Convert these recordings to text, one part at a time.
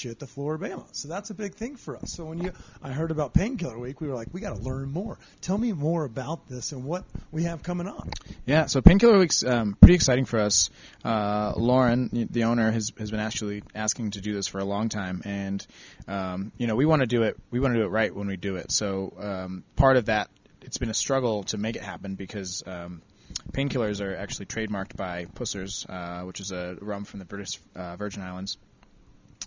at the Floribama. So that's a big thing for us. So when I heard about Painkiller Week, we were like, we got to learn more. Tell me more about this and what we have coming up. Yeah, so Painkiller Week's pretty exciting for us. Lauren, the owner, has been actually asking to do this for a long time, and we want to do it. We want to do it right when we do it. So part of that, it's been a struggle to make it happen because painkillers are actually trademarked by Pussers, which is a rum from the British Virgin Islands.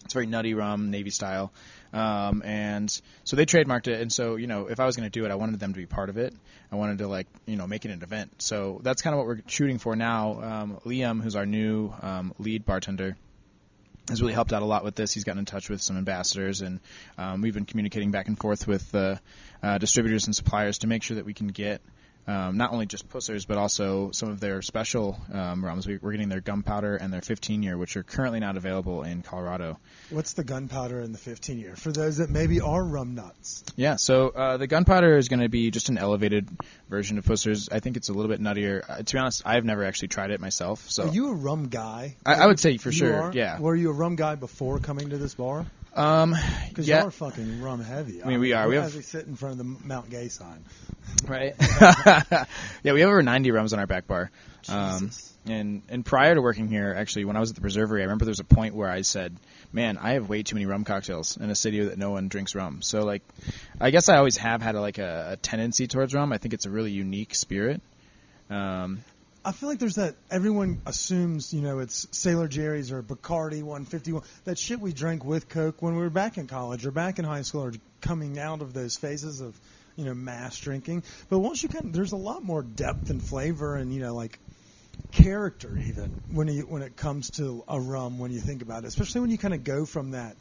It's very nutty rum, Navy style, and so they trademarked it. And so, if I was going to do it, I wanted them to be part of it. I wanted to make it an event. So that's kind of what we're shooting for now. Liam, who's our new lead bartender, has really helped out a lot with this. He's gotten in touch with some ambassadors, and we've been communicating back and forth with distributors and suppliers to make sure that we can get not only just Pussers, but also some of their special rums. We're getting their gunpowder and their 15-year, which are currently not available in Colorado. What's the gunpowder and the 15-year for those that maybe are rum nuts? Yeah, so the gunpowder is going to be just an elevated version of Pussers. I think it's a little bit nuttier. To be honest, I've never actually tried it myself. So are you a rum guy? I would say for sure. Are? Yeah. Were you a rum guy before coming to this bar? Because yeah. you're fucking rum heavy. I mean, we are. We as we sit in front of the Mount Gay sign. Right. Yeah, we have over 90 rums on our back bar. Jesus. And prior to working here, actually, when I was at the Preservery, I remember there was a point where I said, man, I have way too many rum cocktails in a city that no one drinks rum. So, I guess I always have had a tendency towards rum. I think it's a really unique spirit. I feel like there's that everyone assumes, it's Sailor Jerry's or Bacardi 151, that shit we drank with Coke when we were back in college or back in high school or coming out of those phases of, mass drinking. But once you there's a lot more depth and flavor and, character even when it comes to a rum when you think about it, especially when you kind of go from that,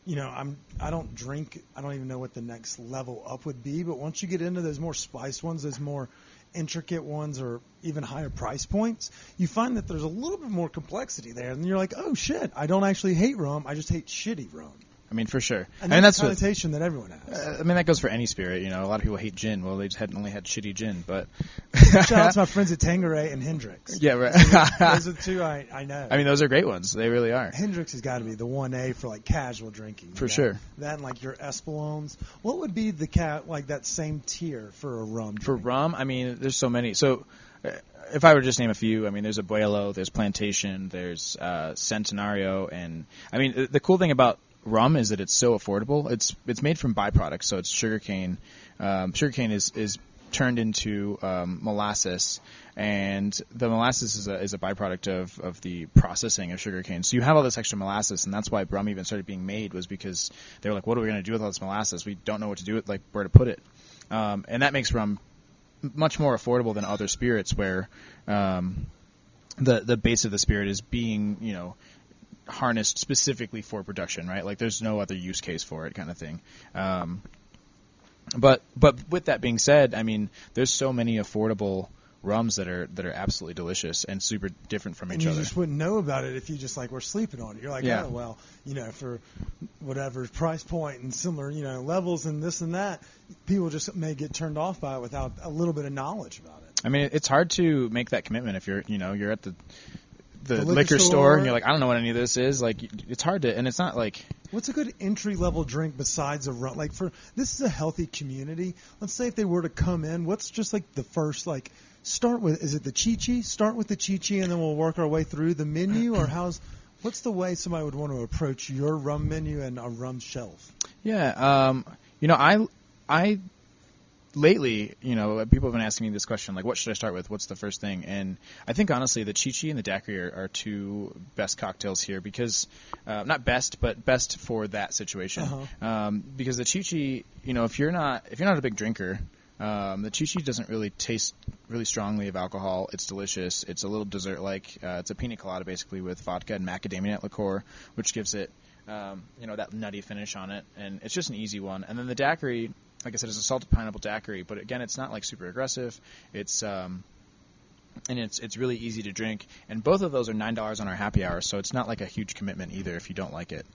I don't drink, I don't even know what the next level up would be, but once you get into those more spiced ones, those more intricate ones or even higher price points, you find that there's a little bit more complexity there, and you're like, oh shit, I don't actually hate rum, I just hate shitty rum. I mean, for sure. And that's the connotation that everyone has. That goes for any spirit. A lot of people hate gin. Well, they just only had shitty gin, but... Shout out to my friends at Tanqueray and Hendrix. Yeah, right. Those are the two I know. I mean, those are great ones. They really are. Hendrix has got to be the 1A for, casual drinking. For sure. That and, your Espolones. What would be the that same tier for a rum drink? For rum, I mean, there's so many. So... if I were to just name a few, I mean, there's Abuelo, there's Plantation, there's Centenario, and... I mean, the cool thing about rum is that it's so affordable. It's made from byproducts, so it's sugarcane. Sugarcane is turned into molasses, and the molasses is a byproduct of the processing of sugarcane. So you have all this extra molasses, and that's why rum even started being made, was because they were like, what are we going to do with all this molasses? We don't know what to do with, where to put it. And that makes rum much more affordable than other spirits, where the base of the spirit is being, harnessed specifically for production, right? There's no other use case for it, kind of thing. But with that being said, I mean, there's so many affordable rums that are absolutely delicious and super different from each other. And you just wouldn't know about it if you just were sleeping on it. You're like, yeah. Oh well, for whatever price point and similar, levels and this and that, people just may get turned off by it without a little bit of knowledge about it. I mean, it's hard to make that commitment if you're at the liquor store and you're like, I don't know what any of this is. It's hard to, and it's not What's a good entry-level drink besides a rum? This is a healthy community. Let's say if they were to come in, what's just the first, start with, is it the Chi-Chi? Start with the Chi-Chi and then we'll work our way through the menu, or what's the way somebody would want to approach your rum menu and a rum shelf? Yeah, I lately, people have been asking me this question, what should I start with? What's the first thing? And I think, honestly, the Chi-Chi and the Daiquiri are two best cocktails here because, not best, but best for that situation. Uh-huh. Because the Chi-Chi, if you're not a big drinker, the Chi-Chi doesn't really taste really strongly of alcohol. It's delicious. It's a little dessert-like. It's a Pina Colada, basically, with vodka and macadamia nut liqueur, which gives it, that nutty finish on it. And it's just an easy one. And then the Daiquiri, like I said, is a salted pineapple daiquiri, but again, it's not super aggressive. It's really easy to drink, and both of those are $9 on our happy hour, so it's not a huge commitment either if you don't like it.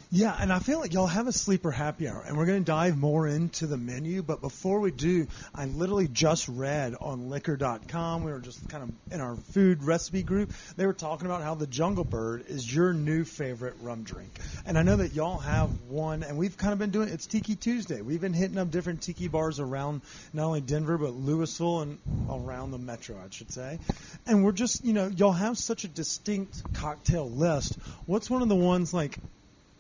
Yeah, and I feel like y'all have a sleeper happy hour, and we're going to dive more into the menu. But before we do, I literally just read on liquor.com, we were just kind of in our food recipe group, they were talking about how the Jungle Bird is your new favorite rum drink. And I know that y'all have one, and we've kind of been doing, it's Tiki Tuesday. We've been hitting up different tiki bars around not only Denver, but Louisville and around the metro, I should say. And we're just, y'all have such a distinct cocktail list. What's one of the ones, like,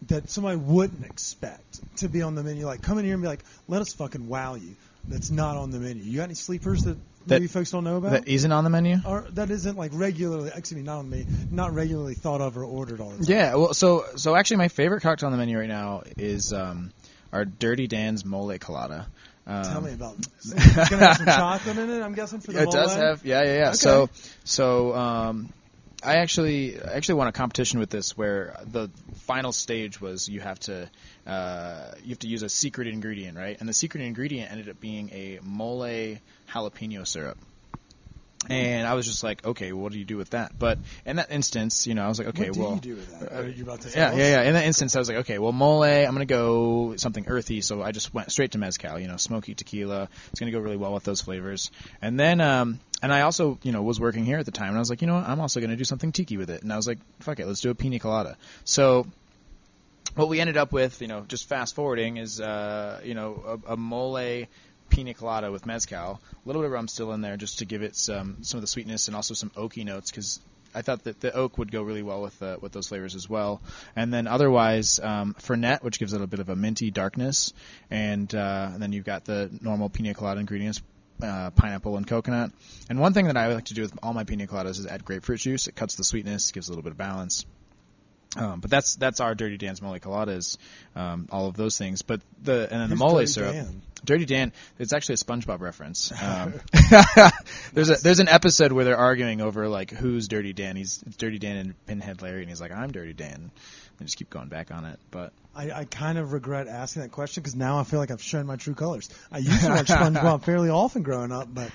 that somebody wouldn't expect to be on the menu? Like, come in here and be like, let us fucking wow you. That's not on the menu. You got any sleepers that maybe folks don't know about? That isn't on the menu? Or that isn't, like, regularly, excuse me, not on me, not regularly thought of or ordered all the time. Yeah, well, so actually my favorite cocktail on the menu right now is our Dirty Dan's Mullet Colada. Tell me about this. It's going to have some chocolate in it, I'm guessing, for the It does have, yeah. Okay. So I actually won a competition with this where the final stage was you have to use a secret ingredient, right? And the secret ingredient ended up being a mole jalapeno syrup. And I was just like, okay, what do you do with that? But in that instance, I was like, okay, what well, do you do with that? Are you about to say yeah. In that instance, I was like, okay, well, mole, I'm gonna go something earthy, so I just went straight to mezcal. Smoky tequila. It's gonna go really well with those flavors. And then, and I also, was working here at the time, and I was like, you know what? I'm also gonna do something tiki with it. And I was like, fuck it, let's do a Pina Colada. So what we ended up with, just fast forwarding, is a mole Pina Colada with mezcal, a little bit of rum still in there just to give it some of the sweetness and also some oaky notes, because I thought that the oak would go really well with those flavors as well. And then otherwise, Fernet, which gives it a bit of a minty darkness, and then you've got the normal Pina Colada ingredients, pineapple and coconut. And one thing that I like to do with all my Pina Coladas is add grapefruit juice. It cuts the sweetness, gives a little bit of balance. But that's our Dirty Dan's Mullet Coladas, all of those things. But the Mullet Syrup, Dirty Dan, it's actually a SpongeBob reference. There's an episode where they're arguing over like who's Dirty Dan. It's Dirty Dan and Pinhead Larry, and he's like, I'm Dirty Dan. They just keep going back on it. But I kind of regret asking that question because now I feel like I've shown my true colors. I used to watch SpongeBob fairly often growing up, but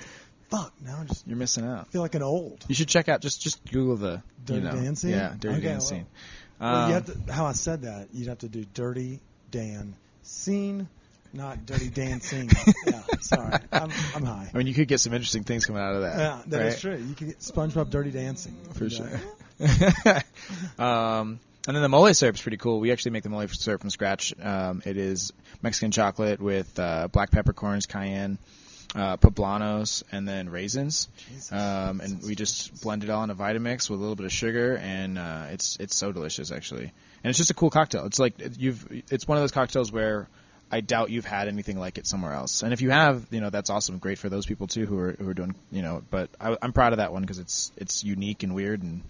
fuck, now you're missing out. I feel like an old. You should check out just Google the Dirty Dan scene. Yeah, Dirty Dan scene. Well, you have to, how I said that, you'd have to do Dirty Dan scene, not Dirty Dan scene. Yeah, sorry, I'm high. I mean, you could get some interesting things coming out of that. Yeah, that right? is true. You could get SpongeBob Dirty Dancing. For sure. And then the mole syrup is pretty cool. We actually make the mole syrup from scratch. It is Mexican chocolate with black peppercorns, cayenne, poblanos, and then raisins. And we just blend it all in a Vitamix with a little bit of sugar, and it's so delicious, actually. And it's just a cool cocktail. It's like it's one of those cocktails where I doubt you've had anything like it somewhere else. And if you have, that's awesome. Great for those people too who are doing, but I'm proud of that one because it's unique and weird, and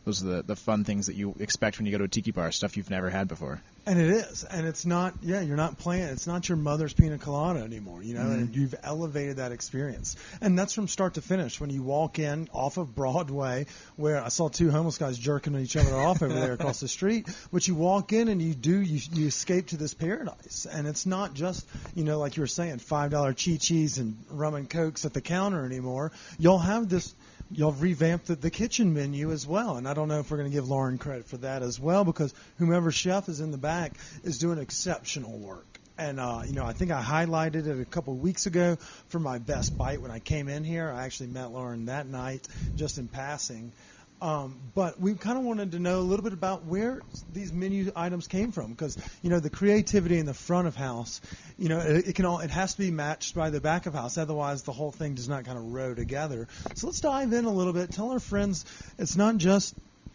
those are the fun things that you expect when you go to a tiki bar, stuff you've never had before. And it is. And it's not, you're not playing. It's not your mother's Pina Colada anymore, and you've elevated that experience. And that's from start to finish. When you walk in off of Broadway, where I saw two homeless guys jerking each other off over there across the street, but you walk in and you escape to this paradise. And it's not just, like you were saying, $5 Chi-Chis and rum and cokes at the counter anymore. You'll revamp the kitchen menu as well. And I don't know if we're going to give Lauren credit for that as well, because whomever chef is in the back is doing exceptional work. And, I think I highlighted it a couple of weeks ago for my best bite when I came in here. I actually met Lauren that night just in passing. But we kind of wanted to know a little bit about where these menu items came from, because the creativity in the front of house, it has to be matched by the back of house, otherwise the whole thing does not kind of row together. So let's dive in a little bit. Tell our friends it's not just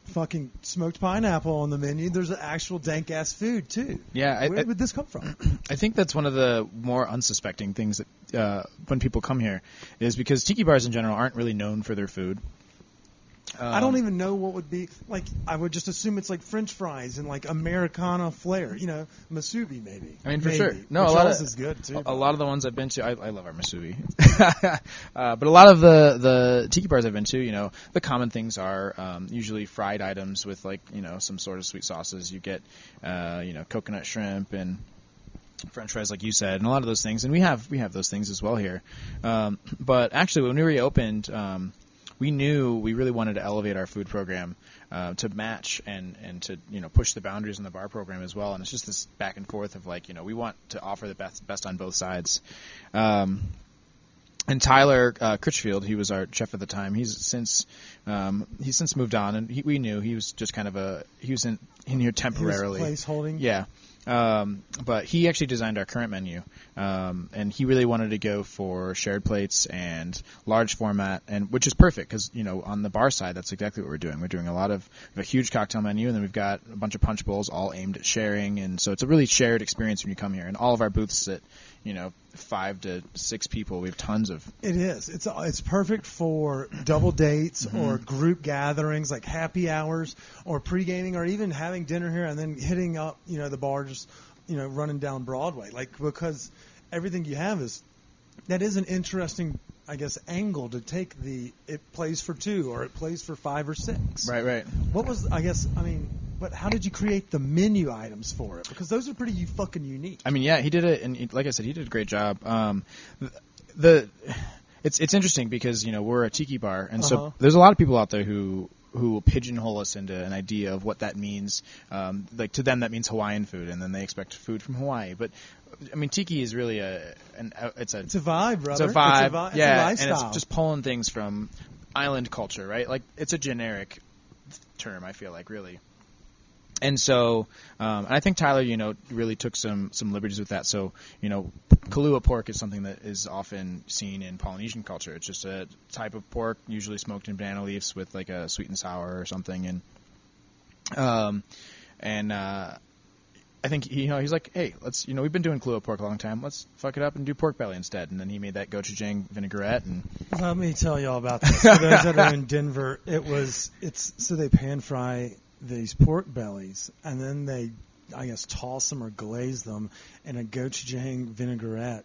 fucking smoked pineapple on the menu. There's actual dank ass food too. Yeah, where would this come from? I think that's one of the more unsuspecting things that when people come here is because tiki bars in general aren't really known for their food. I don't even know what would be, like, I would just assume it's like French fries and like Americana flair, masubi maybe. I mean, for sure. No, which a lot is good too. A lot of the ones I've been to, I love our masubi. But a lot of the tiki bars I've been to, the common things are usually fried items with like, some sort of sweet sauces. You get, coconut shrimp and French fries, like you said, and a lot of those things. And we have those things as well here. But actually, when we reopened, we knew we really wanted to elevate our food program to match and to push the boundaries in the bar program as well. And it's just this back and forth of like we want to offer the best on both sides. And Tyler Critchfield, he was our chef at the time. He's since moved on, and we knew he was just kind of he was in here temporarily. He was placeholding. Yeah. But he actually designed our current menu, and he really wanted to go for shared plates and large format, and which is perfect because on the bar side that's exactly what we're doing. We're doing a huge cocktail menu, and then we've got a bunch of punch bowls all aimed at sharing, and so it's a really shared experience when you come here. And all of our booths sit 5 to 6 people. We have tons of. It is. It's perfect for double dates or group gatherings like happy hours or pre-gaming or even having dinner here and then hitting up the bar just running down Broadway, because everything you have is an interesting angle to take. It plays for 2 or it plays for 5 or 6. Right. What was but how did you create the menu items for it? Because those are pretty fucking unique. He did it, and like I said, he did a great job. It's interesting because we're a tiki bar, and so there's a lot of people out there who will pigeonhole us into an idea of what that means. To them, that means Hawaiian food, and then they expect food from Hawaii. But tiki is really it's a vibe, brother. It's a vibe, yeah, it's a and it's just pulling things from island culture, right? Like it's a generic term, I feel like, really. And so, and I think Tyler, really took some liberties with that. So, Kahlua Pork is something that is often seen in Polynesian culture. It's just a type of pork, usually smoked in banana leaves with like a sweet and sour or something. And I think he's like, hey, let's we've been doing Kahlua Pork a long time. Let's fuck it up and do pork belly instead. And then he made that gochujang vinaigrette. And let me tell y'all about this. For those that are in Denver, so they pan fry these pork bellies, and then they, toss them or glaze them in a gochujang vinaigrette.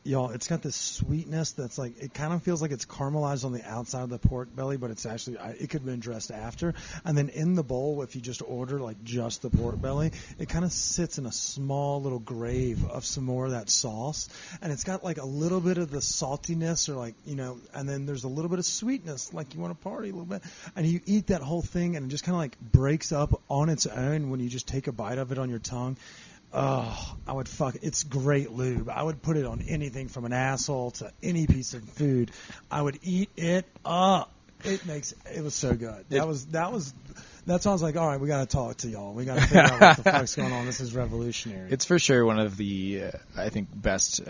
Y'all, it's got this sweetness that's it kind of feels like it's caramelized on the outside of the pork belly, but it's actually, it could have been dressed after. And then in the bowl, if you just order just the pork belly, it kind of sits in a small little grave of some more of that sauce. And it's got a little bit of the saltiness and then there's a little bit of sweetness, you want to party a little bit. And you eat that whole thing and it just kind of breaks up on its own when you just take a bite of it on your tongue. Oh, it's great lube. I would put it on anything from an asshole to any piece of food. I would eat it up. It was so good. That's why I was like, all right, we got to talk to y'all. We got to figure out what the fuck's going on. This is revolutionary. It's for sure one of the, I think, best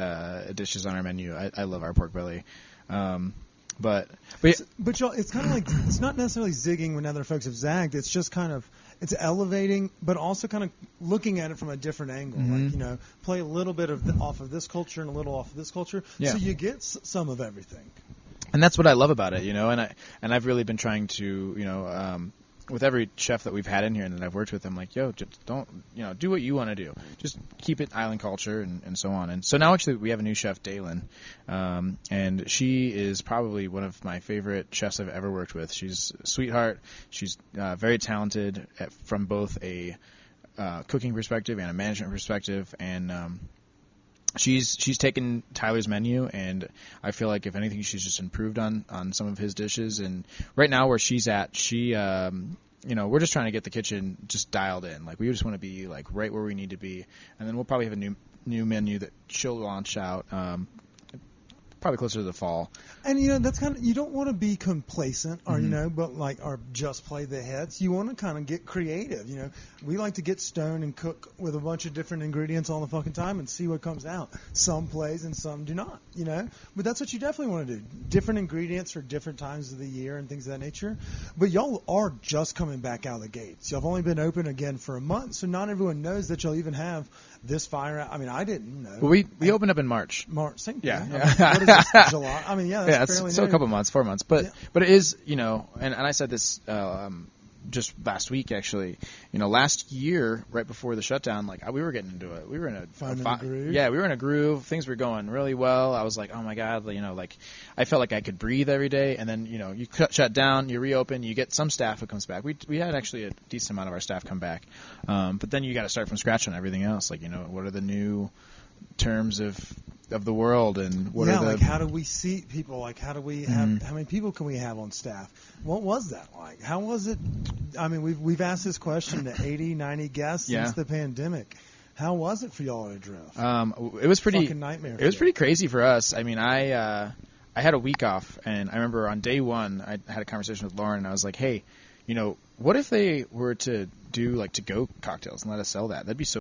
dishes on our menu. I love our pork belly. But y'all, it's kind of it's not necessarily zigging when other folks have zagged. It's just kind of, it's elevating, but also kind of looking at it from a different angle. Play a little bit off of this culture and a little off of this culture, so you get some of everything. And that's what I love about it, and I've really been trying to, with every chef that we've had in here and that I've worked with, I'm like, yo, just don't, do what you want to do. Just keep it island culture and so on. And so now actually we have a new chef, Dalen, and she is probably one of my favorite chefs I've ever worked with. She's a sweetheart. She's very talented from both a cooking perspective and a management perspective, and she's taken Tyler's menu, and I feel like if anything, she's just improved on some of his dishes. And right now where she's at, she, we're just trying to get the kitchen just dialed in. We just want to be right where we need to be, and then we'll probably have a new menu that she'll launch out. Probably closer to the fall. And that's kind of, you don't want to be complacent or but or just play the hits. You want to kind of get creative. We like to get stoned and cook with a bunch of different ingredients all the fucking time and see what comes out. Some plays and some do not. But that's what you definitely want to do. Different ingredients for different times of the year and things of that nature. But y'all are just coming back out of the gates. Y'all have only been open again for a month, so not everyone knows that y'all even have this fire. I didn't know. Well, we opened up in March. Same thing. Yeah. What is this, July? That's fairly it's still a couple months, 4 months. But it is, and I said this just last week, actually. Last year, right before the shutdown, we were getting into it. We were in a groove. Yeah, we were in a groove. Things were going really well. I was like, oh my God, I felt like I could breathe every day. And then, you shut down, you reopen, you get some staff who comes back. We had actually a decent amount of our staff come back. But then you got to start from scratch on everything else. What are the new terms of of the world, and what are the like how do we seat people? Like how do we have how many people can we have on staff? What was that like? How was it? I mean, we've asked this question to 80, 90 guests since the pandemic. How was it for y'all at Adrift? It was pretty fucking nightmare. It was pretty crazy for us. I mean, I had a week off, and I remember on day one I had a conversation with Lauren, and I was like, hey, what if they were to do like to-go cocktails and let us sell that? That'd be so